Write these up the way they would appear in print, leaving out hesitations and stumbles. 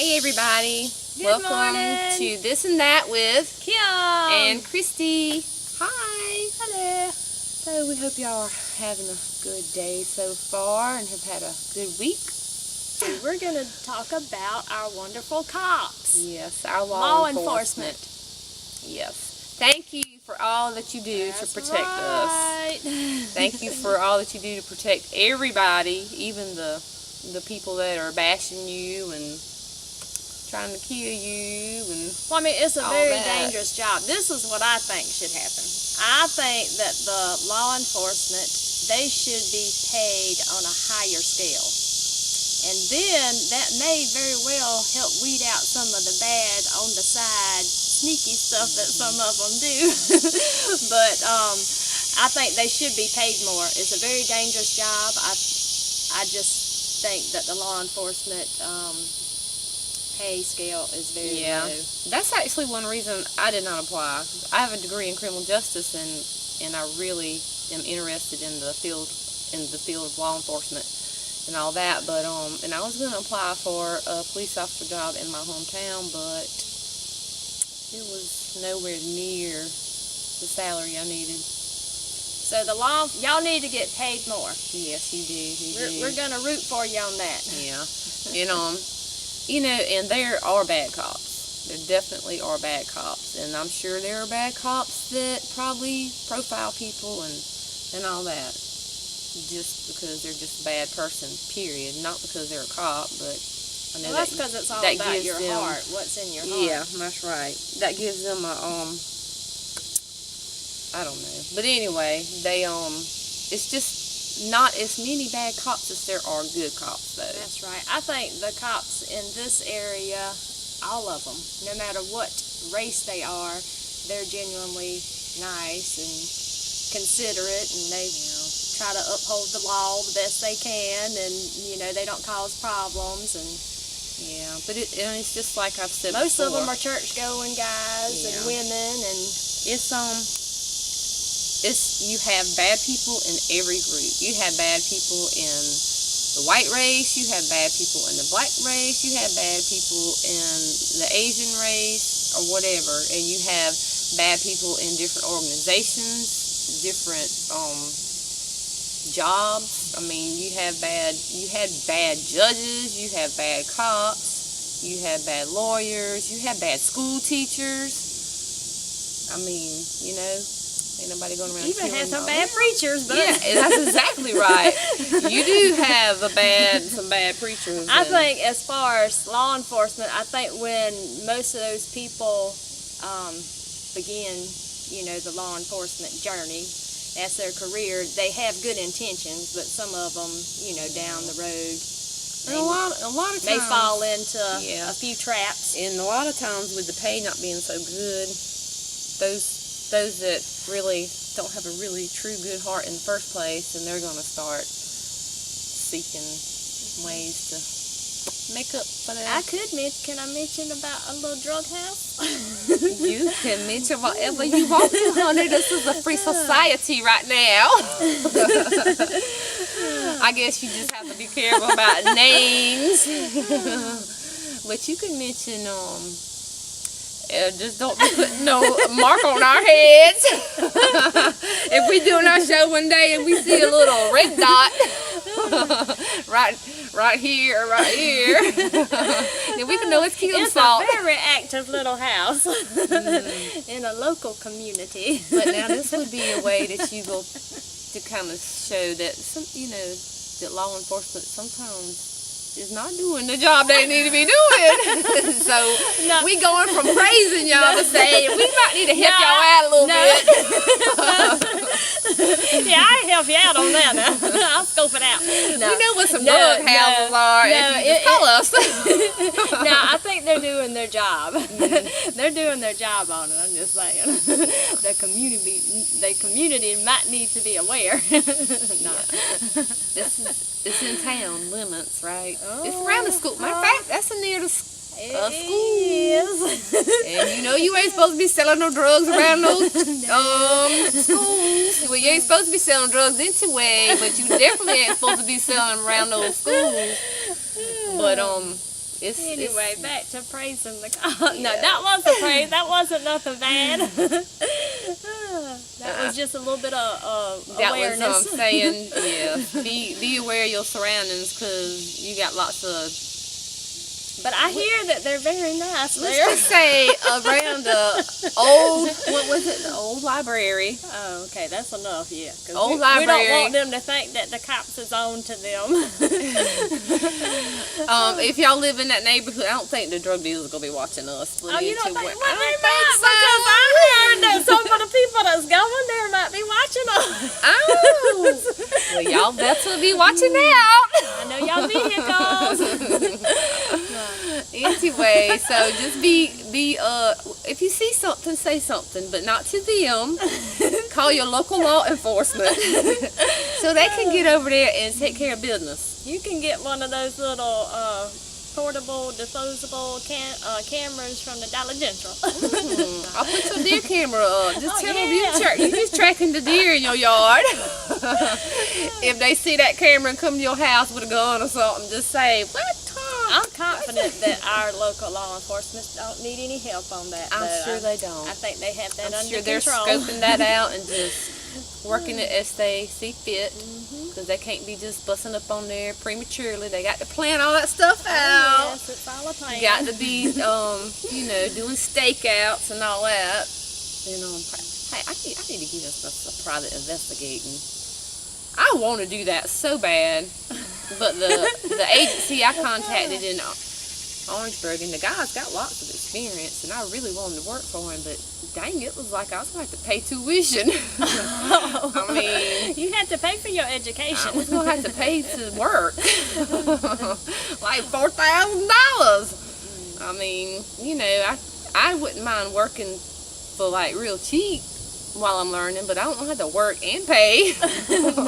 Hey everybody, Good welcome morning. to This and That with Kim and Kristie. Hi. hello. So we hope y'all are having a good day so far and have had a good week. So we're going to talk about our wonderful cops. Yes, our Law enforcement. Yes. Thank you for all that you do to protect us. Thank you for all that you do to protect everybody, even the people that are bashing you and trying to kill you. And Well, I mean, it's a all very that. dangerous job. This is what I think should happen. I think that the law enforcement, they should be paid on a higher scale. And then that may very well help weed out some of the bad on the side, sneaky stuff that some of them do. But I think they should be paid more. It's a very dangerous job. I just think that the law enforcement pay scale is very low. That's actually one reason I did not apply. I have a degree in criminal justice, and I really am interested in the field of law enforcement and all that. But and I was going to apply for a police officer job in my hometown, but it was nowhere near the salary I needed. So y'all need to get paid more. Yes, you do. We're going to root for you on that. Yeah, and and there are bad cops. There definitely are bad cops, and I'm sure there are bad cops that probably profile people and all that, just because they're just a bad person, period. Not because they're a cop, but I know that's because it's all that about gives your them, heart, what's in your heart. Yeah, that's right. That gives them a I don't know, but anyway, they it's just not as many bad cops as there are good cops, though. That's right. I think the cops in this area, all of them, no matter what race they are, they're genuinely nice and considerate, and they try to uphold the law the best they can, and they don't cause problems. And but it's just like I've said most before. of them are church-going guys and women, and you have bad people in every group. You have bad people in the white race, you have bad people in the black race, you have bad people in the Asian race or whatever, and you have bad people in different organizations, different jobs. I mean, you had bad judges, you have bad cops, you have bad lawyers, you have bad school teachers. I mean, ain't nobody going around even have some killing bad preachers. But yeah, that's exactly right. You do have some bad preachers. I think as far as law enforcement, I think when most of those people begin, the law enforcement journey as their career, they have good intentions, but some of them, down the road, a lot of times, may fall into a few traps. And a lot of times with the pay not being so good, those that really don't have a really true good heart in the first place, and they're going to start seeking ways to make up for that. Can I mention about a little drug house? You can mention whatever you want to, honey. This is a free society right now. I guess you just have to be careful about names. But you can mention just don't be putting no mark on our heads. If we doing our show one day and we see a little red dot right here, then we can know it's Kim Salt. It's a very active little house in a local community. But now this would be a way that you go to kind of show that that law enforcement sometimes is not doing the job they need to be doing. So we going from praising y'all to saying we might need to help y'all out a little bit. Yeah, I help you out on that now. I'll scope it out. No. You know what some drug houses are if you just call us. No, I think they're doing their job. They're doing their job on it, I'm just saying. The community might need to be aware. It's in town limits, right? It's around the school. Matter of fact, that's near the schools. And you ain't supposed to be selling no drugs around those schools. Well, you ain't supposed to be selling drugs anyway, but you definitely ain't supposed to be selling around those schools. But Anyway, back to praising the God. No, that wasn't praise. That wasn't nothing bad. That was just a little bit of awareness. That was saying, yeah, be aware of your surroundings, because you got lots of. But I hear that they're very nice there. Let's just say around the old, what was it, the old library. Oh, okay, that's enough, yeah. Old we library. don't want them to think that the cops is on to them. If y'all live in that neighborhood, I don't think the drug dealers are going to be watching us. Oh, you don't think? Well, I they don't might, think so. because I heard that some of the people that's going there might be watching us. Oh, well, y'all better be watching out. I know y'all vehicles. Anyway, so just be if you see something, say something, but not to them. Call your local law enforcement so they can get over there and take care of business. You can get one of those little portable, disposable cameras from the Dollar General. I'll put your deer camera up. Just tell them you're just tracking the deer in your yard. If they see that camera and come to your house with a gun or something, just say, "What?" I'm confident that our local law enforcement don't need any help on that. I'm sure they don't. I think they have that I'm under sure they're control. scoping that out and just working it as they see fit, because they can't be just busting up on there prematurely. They got to plan all that stuff out. Yes, it's all a plan. You got to be, doing stakeouts and all that. Hey, I need to get us a private investigating. I want to do that so bad, but the agency I contacted in Orangeburg, and the guy's got lots of experience, and I really wanted to work for him, but dang, it was like I was going to have to pay tuition. I mean, you had to pay for your education. I was going to have to pay to work. Like $4,000. I mean, I wouldn't mind working for like real cheap while I'm learning, but I don't have to work and pay. No.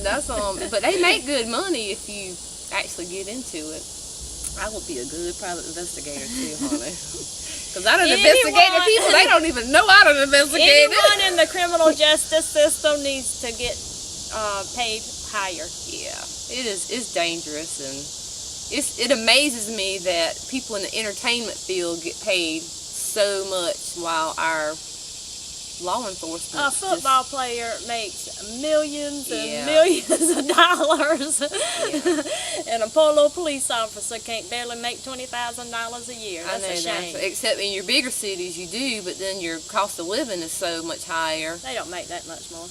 That's but they make good money if you actually get into it. I would be a good private investigator too, honey. Because I don't investigate the people. They don't even know I don't investigate anyone in the criminal justice system needs to get paid higher. Yeah, it's dangerous, and it amazes me that people in the entertainment field get paid so much while our law enforcement. A football player makes millions and millions of dollars, and a poor little police officer can't barely make $20,000 a year. That's a shame. Except in your bigger cities you do, but then your cost of living is so much higher. They don't make that much more.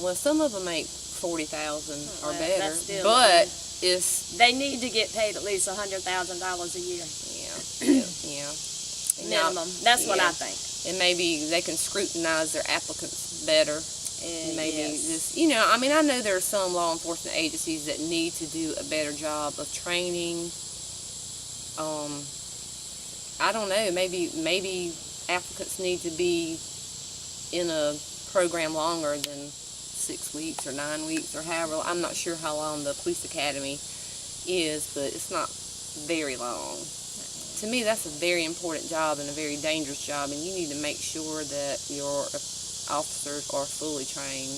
Well, some of them make $40,000 or better, still, but they need to get paid at least $100,000 a year. Yeah. Minimum. That's what I think. And maybe they can scrutinize their applicants better. And maybe I know there are some law enforcement agencies that need to do a better job of training. I don't know, maybe applicants need to be in a program longer than 6 weeks or 9 weeks or however. I'm not sure how long the police academy is, but it's not very long. To me, that's a very important job and a very dangerous job, and you need to make sure that your officers are fully trained.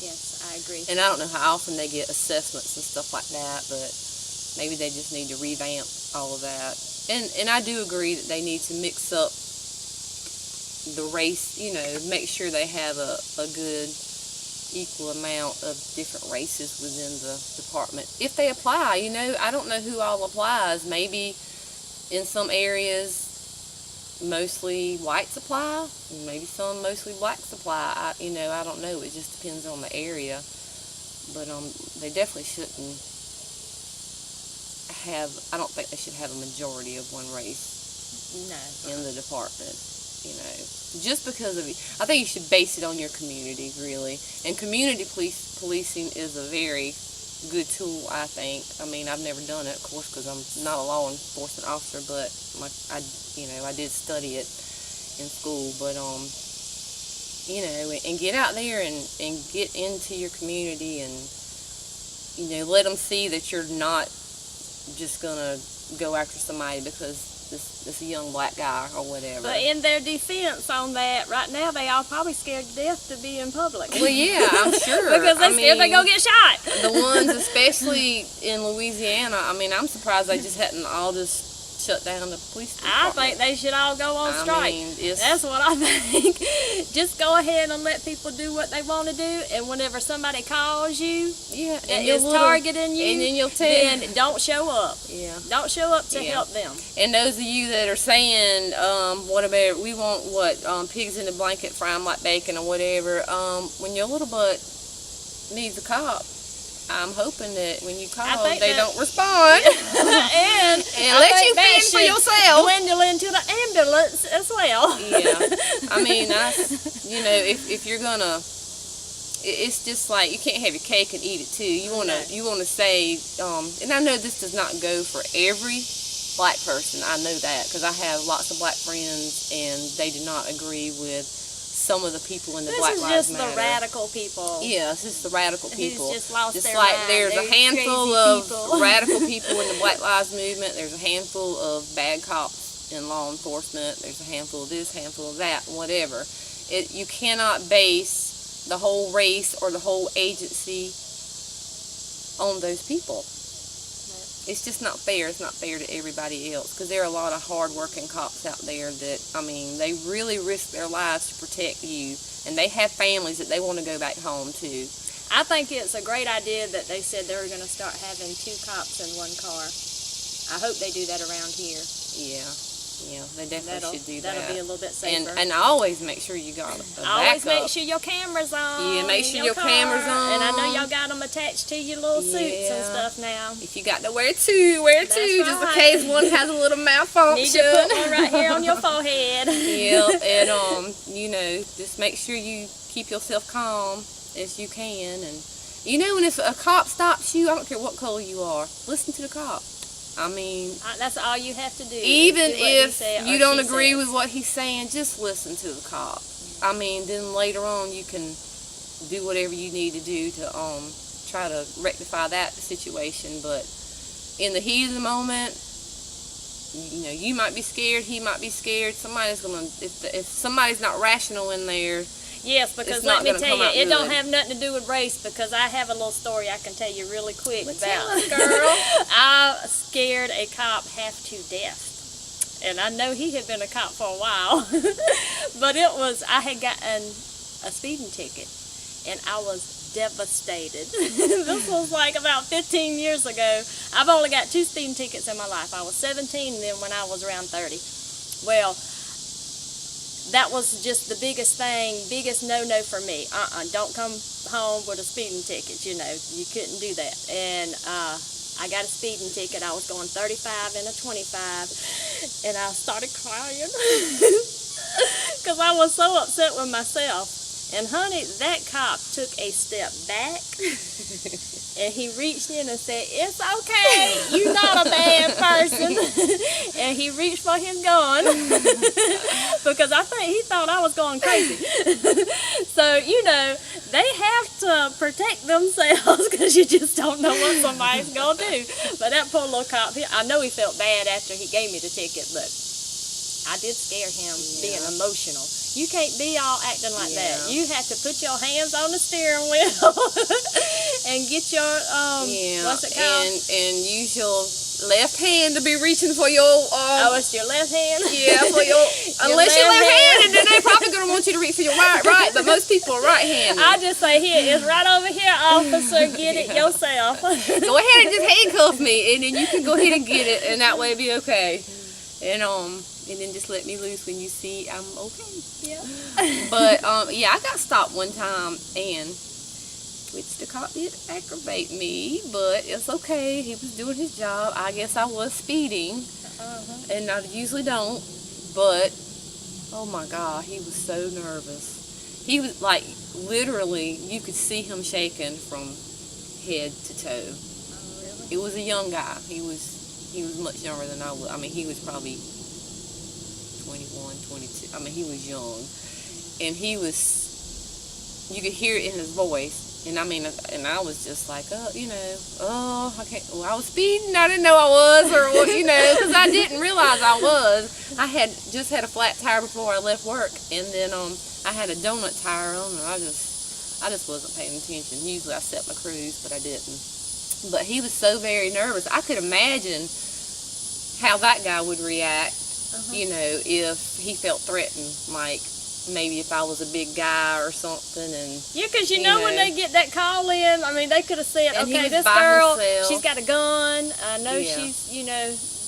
Yes, I agree. And I don't know how often they get assessments and stuff like that, but maybe they just need to revamp all of that. And I do agree that they need to mix up the race, make sure they have a good equal amount of different races within the department. If they apply, I don't know who all applies. Maybe in some areas mostly whites apply, maybe some mostly blacks apply. I don't know. It just depends on the area. But they definitely shouldn't have, I don't think they should have a majority of one race in the department. Just because of, I think you should base it on your community, really. And community policing is a very good tool, I think. I mean, I've never done it, of course, because I'm not a law enforcement officer, but I did study it in school. But and get out there and get into your community, and let them see that you're not just gonna go after somebody because this young black guy or whatever. But in their defense on that, right now they all probably scared to death to be in public. Well, yeah, I'm sure. Because they scared they go get shot. The ones, especially in Louisiana, I mean, I'm surprised they just hadn't all just shut down the police department. I think they should all go on strike. I mean, that's what I think. Just go ahead and let people do what they want to do, and whenever somebody calls you, yeah, and is targeting you, and then you'll tell, then don't show up. Yeah, don't show up to help them. And those of you that are saying, what about we want pigs in the blanket, fry them like bacon or whatever, when your little butt needs a cop, I'm hoping that when you call, they don't respond. and let you fend for yourself. Dwindle into the ambulance as well. Yeah, I mean, if you're gonna, it's just like you can't have your cake and eat it too. You wanna say, and I know this does not go for every black person. I know that because I have lots of black friends, and they do not agree with some of the people in the Black Lives Matter. This is just the radical people. Yeah, it's just the radical people. Who's just lost just their like mind. There's a handful of radical people in the Black Lives Movement. There's a handful of bad cops in law enforcement. There's a handful of this, handful of that, whatever. You cannot base the whole race or the whole agency on those people. It's just not fair. It's not fair to everybody else because there are a lot of hard-working cops out there that, I mean, they really risk their lives to protect you, and they have families that they want to go back home to. I think it's a great idea that they said they were going to start having 2 cops in one car. I hope they do that around here. Yeah, they definitely should do that. That'll be a little bit safer. And always make sure you got a always backup. make sure your camera's on. Yeah, make sure your camera's on. And I know y'all got them attached to your little suits and stuff now. If you got to wear 2, wear 2, just in case one has a little malfunction. Need to put one right here on your forehead. Yeah, and just make sure you keep yourself calm as you can. And and if a cop stops you, I don't care what color you are, listen to the cop. I mean, that's all you have to do. Even if you don't agree with what he's saying, just listen to the cop. I mean, then later on you can do whatever you need to do to try to rectify that situation. But in the heat of the moment, you might be scared, he might be scared. Somebody's gonna, if somebody's not rational in there. Yes, because let me tell you, it don't have nothing to do with race, because I have a little story I can tell you really quick about. Tell us, girl. I scared a cop half to death. And I know he had been a cop for a while. But I had gotten a speeding ticket, and I was devastated. This was like about 15 years ago. I've only got 2 speeding tickets in my life. I was 17 and then when I was around 30. Well, that was just the biggest no-no for me. Don't come home with a speeding ticket, you couldn't do that. And I got a speeding ticket. I was going 35 and a 25, and I started crying because I was so upset with myself. And honey, that cop took a step back and he reached in and said, "It's okay, you're not a bad person." And he reached for his gun because I think he thought I was going crazy. So, they have to protect themselves because you just don't know what somebody's going to do. But that poor little cop, I know he felt bad after he gave me the ticket, but I did scare him being emotional. You can't be all acting like that. You have to put your hands on the steering wheel and get your, what's it called? And use your left hand to be reaching for your, it's your left hand? Yeah, for your, unless you're left-handed, then they're probably going to want you to reach for your right, but most people are right-handed. I just say, here, it's right over here, officer, get it yourself. Go ahead and just handcuff me, and then you can go ahead and get it, and that way it'll be okay. And then just let me loose when you see I'm okay. Yeah. But I got stopped one time, and which the cop did aggravate me, but it's okay. He was doing his job. I guess I was speeding, and I usually don't. But oh my God, he was so nervous. He was like literally, you could see him shaking from head to toe. Oh, really? It was a young guy. He was much younger than I was. I mean, he was probably 21, 22. I mean, he was young. And you could hear it in his voice. And I mean, and I was just like, I can't. Well, I was speeding. I didn't know I was, or what, because I didn't realize I was. I had just had a flat tire before I left work, and then I had a donut tire on, and I just wasn't paying attention. Usually I set my cruise, but I didn't. But he was so very nervous. I could imagine how that guy would react, if he felt threatened, like maybe if I was a big guy or something. And yeah, because when they get that call in, I mean, they could have said, and okay, this girl, she's got a gun. I know she's,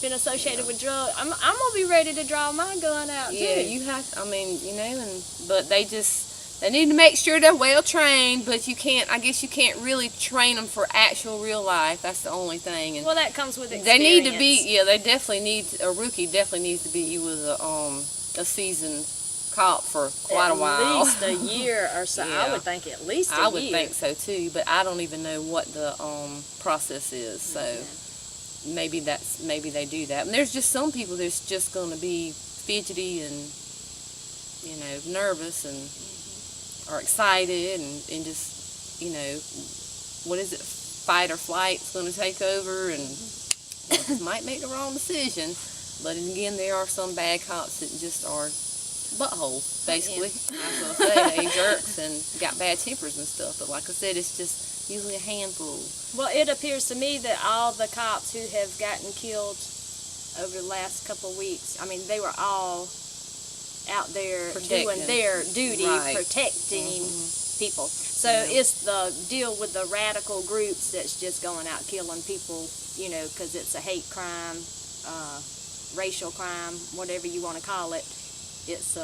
been associated with drugs. I'm gonna be ready to draw my gun out too. Yeah, you have. I mean, but they need to make sure they're well trained. But you can't. I guess you can't really train them for actual real life. That's the only thing. And well, that comes with experience. They need to be. Yeah, they definitely need. A rookie definitely needs to be with a seasoned cop for quite a while. At least a year or so. Yeah. I would think at least a year. I would think so too, but I don't even know what the process is. So maybe they do that. And there's just some people that's just going to be fidgety and nervous and are excited and just what is it, fight or flight's going to take over and might make the wrong decision. But again, there are some bad cops that just are buttholes, basically. I was going to say, they jerks and got bad tempers and stuff. But like I said, it's just usually a handful. Well, it appears to me that all the cops who have gotten killed over the last couple of weeks, I mean, they were all out there doing their duty, protecting people. So it's the deal with the radical groups that's just going out killing people, because it's a hate crime, racial crime, whatever you want to call it. It's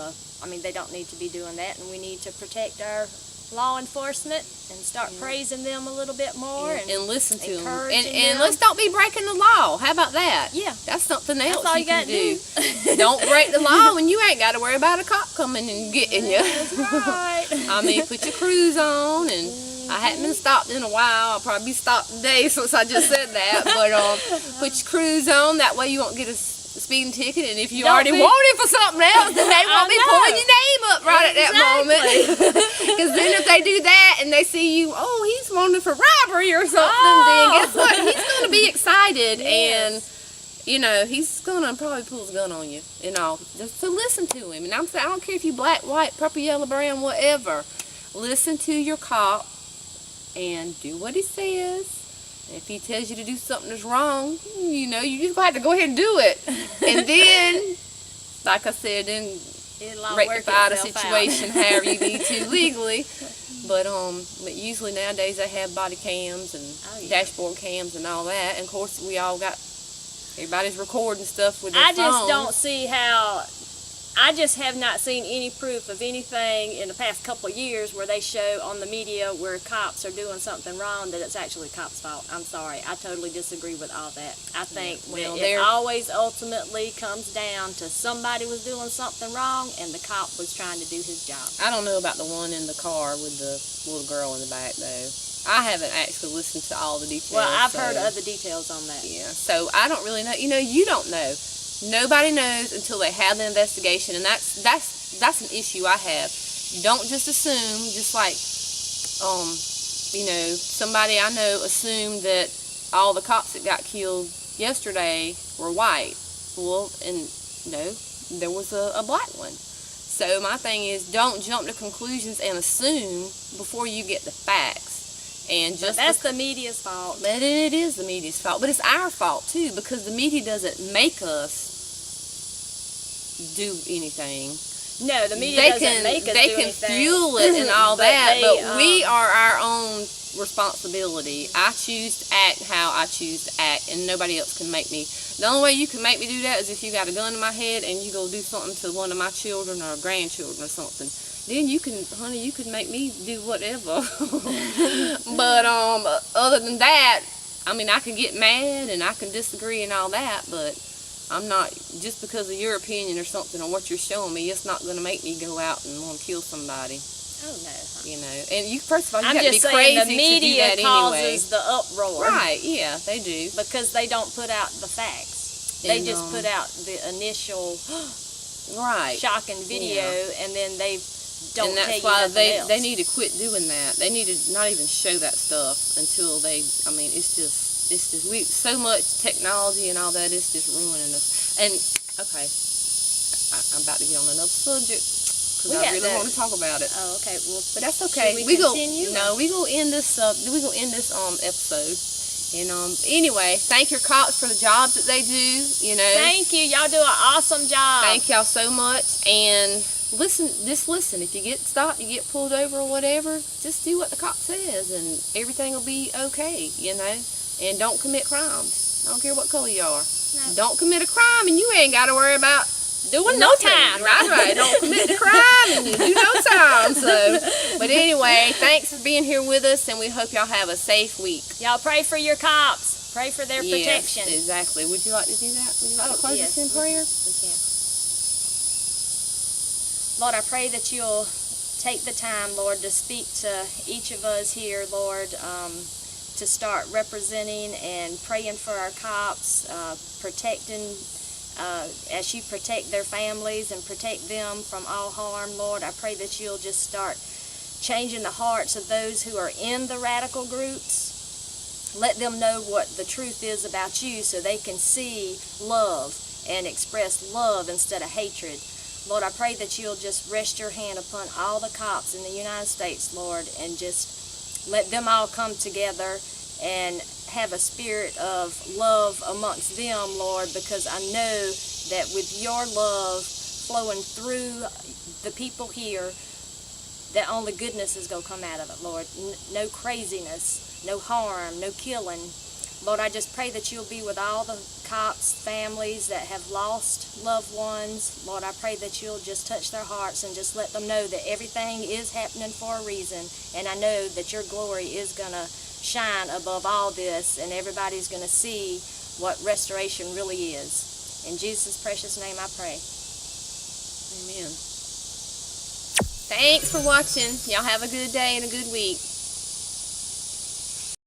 they don't need to be doing that, and we need to protect our law enforcement and start praising them a little bit more and listen to them. And let's don't be breaking the law. How about that? Yeah. That's something else all you can do. do. Don't break the law and you ain't got to worry about a cop coming and getting you. That's right. I mean, put your cruise on, and I hadn't been stopped in a while. I'll probably be stopped today since I just said that. But put your cruise on. That way you won't get a speeding ticket, and if you already wanted for something else, then they won't be pulling your name up right at that moment. Because then if they do that and they see you, he's wanted for robbery or something, then guess what? He's going to be excited, and he's going to probably pull his gun on you and all. Just to listen to him. And I'm saying, I don't care if you black, white, purple, yellow, brown, whatever. Listen to your cop and do what he says. If he tells you to do something that's wrong, you just have to go ahead and do it. And then, like I said, then rectify the situation however you need to legally. But usually nowadays they have body cams and dashboard cams and all that. And of course everybody's recording stuff with their phones. I just don't see how. I just have not seen any proof of anything in the past couple of years where they show on the media where cops are doing something wrong that it's actually cops' fault. I'm sorry. I totally disagree with all that. I think it always ultimately comes down to somebody was doing something wrong and the cop was trying to do his job. I don't know about the one in the car with the little girl in the back, though. I haven't actually listened to all the details. Well, I've heard other details on that. Yeah, so I don't really know. You don't know. Nobody knows until they have the investigation, and that's an issue I have. Don't just assume, just like, somebody I know assumed that all the cops that got killed yesterday were white. Well, and no, there was a black one. So my thing is, don't jump to conclusions and assume before you get the facts. And just that's the media's fault. But it is the media's fault. But it's our fault too, because the media doesn't make us do anything. No, the media doesn't make us do anything. They can fuel it and all that, but we are our own responsibility. I choose to act how I choose to act, and nobody else can make me. The only way you can make me do that is if you got a gun in my head and you go do something to one of my children or grandchildren or something. Then you can make me do whatever. But other than that, I mean, I can get mad and I can disagree and all that, but I'm not, just because of your opinion or something or what you're showing me, it's not going to make me go out and want to kill somebody. Oh, no. And you, first of all, you got to be crazy to do that I'm just saying the media causes anyway. the uproar. Right, yeah, they do. Because they don't put out the facts. They just put out the initial shocking video, and then they don't and that's tell you why nothing else. they need to quit doing that. They need to not even show that stuff until they. I mean, it's just we so much technology and all that. It's just ruining us. And okay, I'm about to get on another subject because I really want to talk about it. Oh, okay. Well, but that's okay. Should we continue? We gonna end this. We gonna end this episode. And anyway, thank your cops for the jobs that they do. You know. Thank you. Y'all do an awesome job. Thank y'all so much. And listen. If you get stopped, you get pulled over or whatever, just do what the cop says, and everything will be okay. You know. And don't commit crimes. I don't care what color you are. No. Don't commit a crime, and you ain't got to worry about doing no time. Right. Don't commit the crime, and you do no time. So, but anyway, thanks for being here with us, and we hope y'all have a safe week. Y'all pray for your cops. Pray for their protection. Exactly. Would you like to do that? Would you like to close us in prayer? We can. Lord, I pray that you'll take the time, Lord, to speak to each of us here, Lord, to start representing and praying for our cops, protecting as you protect their families and protect them from all harm. Lord, I pray that you'll just start changing the hearts of those who are in the radical groups. Let them know what the truth is about you so they can see love and express love instead of hatred. Lord, I pray that you'll just rest your hand upon all the cops in the United States, Lord, and just let them all come together and have a spirit of love amongst them, Lord, because I know that with your love flowing through the people here, that only goodness is going to come out of it, Lord. No craziness, no harm, no killing. Lord, I just pray that you'll be with all the cops' families that have lost loved ones. Lord, I pray that you'll just touch their hearts and just let them know that everything is happening for a reason. And I know that your glory is going to shine above all this, and everybody's going to see what restoration really is. In Jesus' precious name I pray. Amen. Thanks for watching. Y'all have a good day and a good week.